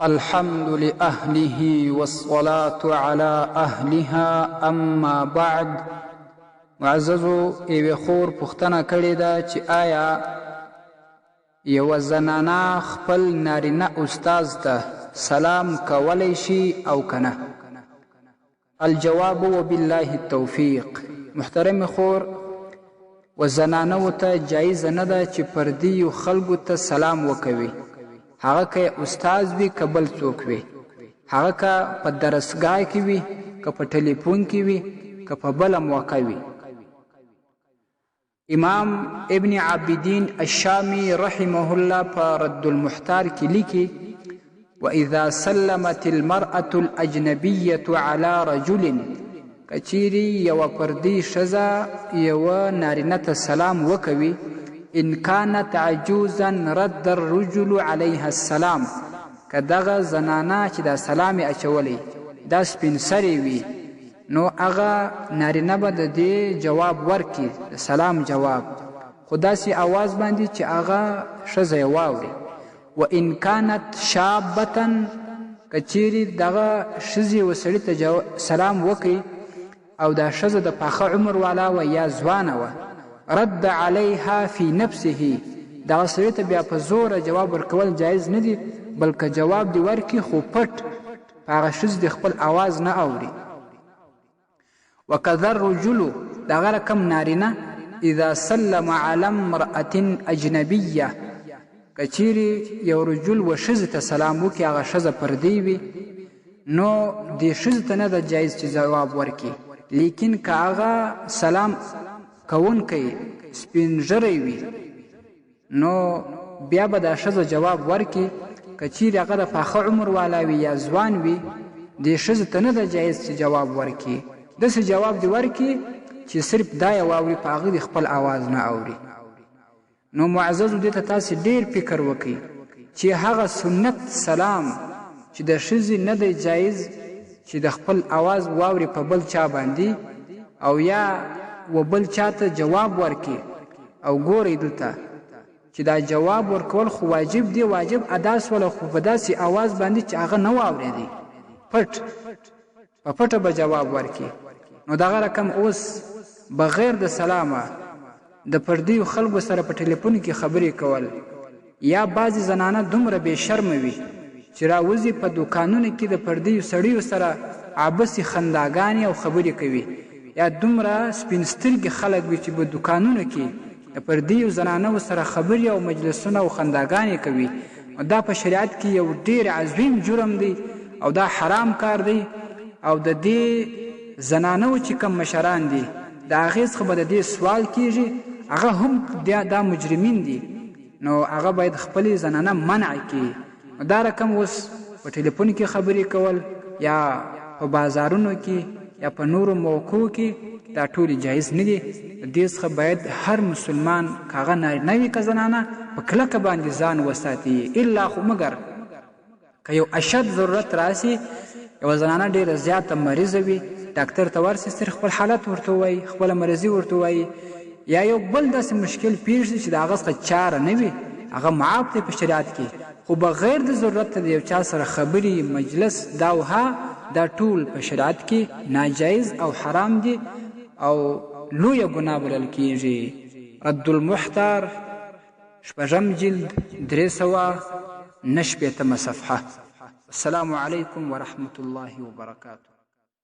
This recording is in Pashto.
الحمد لأهله والصلاة على أهلها أما بعد. معززو ایوی خور پختنه کړې ده چې آیا یو زنانه خپل نارینه استاز ته سلام کولی شي او کنه؟ الجواب وبالله التوفیق. محترم خور، و زنانه ته جایز نه ده چې پردیو خلکو ته سلام وکوي، هغه که استاز وي که بل څوک وي، هغه که په درسګاه کې وي که په ټلیفون کې وي که په بله موقع وي. امام ابن عابدین الشامی رحمه الله په رد المحتار کې لیکي: واذا سلمت المرأة الاجنبیة على رجل، کچیری یو پردی ښځه یو نارینه ته سلام وکوي، ان كانت عجوزا رد الرجل عليها السلام، که دغه زنانه چې دا سلام یې اچولی دا سپین سرې وي، نو هغه نارینه به د دې جواب ورکړي، د سلام جواب، خو داسې اواز باندې چې هغه ښځه یې واوري. و ان كانت شابة، که چیرې دغه ښځې و سړي ته سلام وکړي او دا ښځه د پاخه عمر والا وه یا ځوانه وه، رد علیها فی نفسه، دغه سړي ته بیا په زوره جواب ورکول جایز نه دي، بلکې جواب دې ورکړي خو پټ، په هغه ښځې د خپل اواز نه اوري. وکذا الرجل، دغه رقم نارینه، اذا سلم علی امرأة اجنبیه، که چیرې یو رجل و ښځې ته سلام وکړي، هغه ښځه پردی وي، نو دې ښځې ته نه ده جایز چې جواب ورکړي، لیکن که هغه سلام کوونکی سپین ږیری وي نو بیا به دا ښځه جواب ورکړي. که چیرې هغه د پاخه عمر والا وي یا ځوان وي، دې ښځې ته نه ده جایز چې جواب ورکړي، داسې جواب دې ورکړي چې صرف دا یې واوري، په هغه دې خپل آواز نه اوري. نو معززو دې ته تاسې ډېر فکر وکړئ چې هغه سنت سلام چې د ښځې نه دی جایز چې د خپل آواز واوري په بل چا باندې، او یا و بل چاته جواب ورکړي، او ګورئ دلته چې دا جواب ورکول خو واجب دی، واجب ادا سوله، خو په داسې آواز باندې چې هغه نه واورېدی، پټ په پټه به جواب ورکړي. نو دغه رقم اوس بغیر د سلامه د پردیو خلکو سره په ټلیفون کې خبرې کول، یا بعضې زنانه دومره بې شرمه وي چې راوځي په دوکانونو کې د پردیو سړیو سره عبسې خنداګانې او خبرې کوي، یا دومره سپین سترګې خلک وي چې په دوکانونو کې د پردیو زنانو سره خبرې او مجلسونه او خنداګانې کوي. دا په شریعت کې یو ډېر عظیم جرم دی او دا حرام کار دی، او د دې زنانو چې کم مشران دي د هغې څخه به د دې سوال کیږي، هغه هم دا مجرمین دي، نو هغه باید خپلې زنانه منع کړي. دا رقم اوس په ټلیفون کې خبرې کول یا په بازارونو کې یا په نورو موقعو کې دا ټولې جایز نه دي. دې څخه باید هر مسلمان که هغه نارینه وي که زنانه په کلکه باندې ځان وساتي، الا خو مګر که یو اشد ضرورت راسي، یوه زنانه ډېره زیاته مریضه وي، ډاکټر ته ورسي، صرف خپل حالت ورته ووایي، خپله مرضي ورته ووایي، یا یو بل داسې مشکل پیښ شي چې د هغه څخه چاره نه وي، هغه معاف دی په شریعت کې، خو بغیر د ضرورت د یو چا سره خبرې مجلس دا وها دا ټول په شریعت کې ناجایز او حرام دي او لویه ګناه بلل کیږي. رد المحتار، 6 جلد، 349 صفحه. السلام علیکم ورحمة الله وبرکاته.